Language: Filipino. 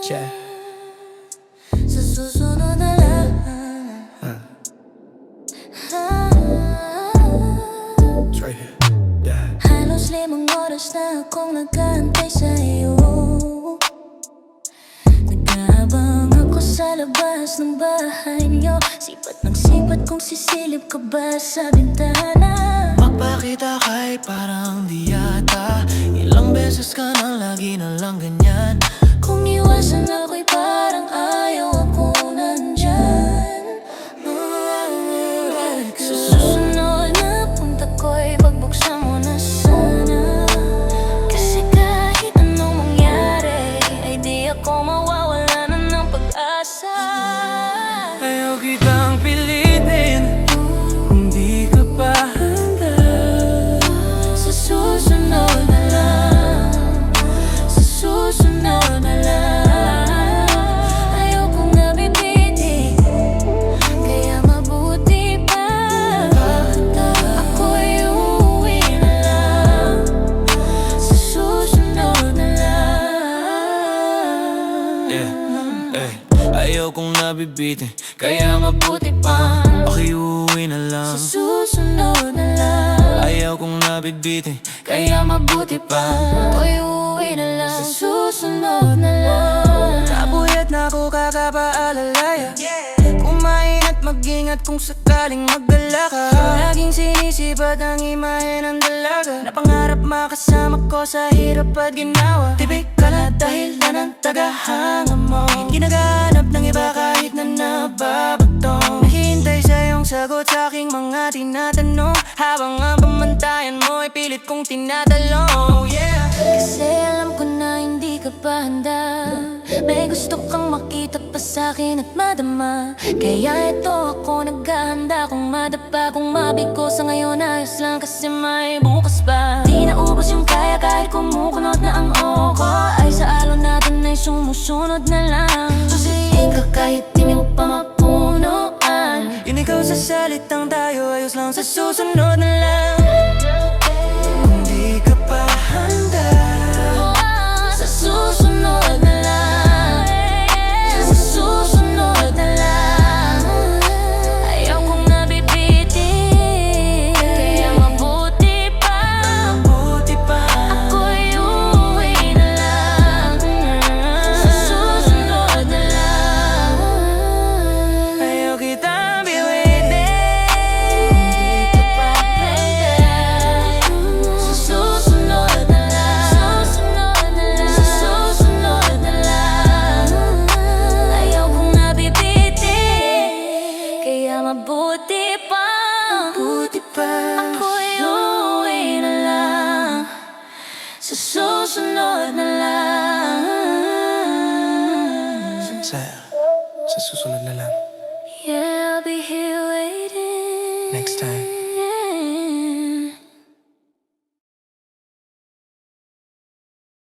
Che. Sa susunod na lang. It's right here. Yeah. Halos 5 oras na akong nag-aantay sa'yo. Nag-aabang ako sa labas ng bahay niyo. Sipat ng sipat kung sisilip ka ba sa bintana. Magpakita kay parang di yata. Ilang beses ka na lagi na lang ganyan. Kung iwasan ako'y parang ayaw ako nandyan. Sa susunod na punta ko'y pagbuksan mo na sana. Kasi kahit anong mangyari ay di ako mawawala na ng pag-asa. Ayaw kitang pilitin kung di ka pa handa. Sa susunod na lang. Sa susunod na lang. Ayaw kong nabibitin, kaya mabuti pa ako'y uuwi na lang. Sa susunod na lang. Ayaw kong nabibitin, kaya mabuti pa pakiuwi na lang. Sa susunod na lang. Ayaw kong nabibitin, kaya mabuti pa Ako'y uuwi na lang. Sa susunod na lang. Kapuyat na ako kakapaalalaya. Kumain at mag-ingat kung sakaling maggala ka. Laging sinisipat ang imahe ng dalaga na pangarap makasama ko sa hirap at ginawa. Tibig ka na dahil na ng tagahanga mo. Hindi naghahanap ng iba kahit na nababatong. Naghihintay sa iyong sagot sa aking mga tinatanong. Habang ang pamantayan mo ay pilit kong tinatalong. Kasi alam ko na hindi ka pa handa. May gusto kang makita pa sa'kin at madama. Kaya ito ako naghahanda. Kung madapa, kung mabigo sa ngayon ayos lang. Kasi may bukas pa. Di naubos yung kaya kahit kumukunot na ang oko. Ay sa alon natin ay sumusunod na lang. Susihin ka kahit di mo pa mapunuan. Yun ikaw sa salitang tayo, ayos lang sa susunod na lang. Kung di ka pa handa. Sa susunod na lang. Sa susunod na lang. Ayaw kong nabibitin, kaya mabuti pa Mabuti pa ako'y uuwi na lang. Sa susunod na lang. ayaw kitang biwitin. Sa susunod na lang. Sa susunod na lang. Ayaw kong nabibitin, kaya mabuti pa ako'y uuwi na lang. Sa susunod na lang. Sa susunod na lang. Yeah, I'll be here waiting. Next time.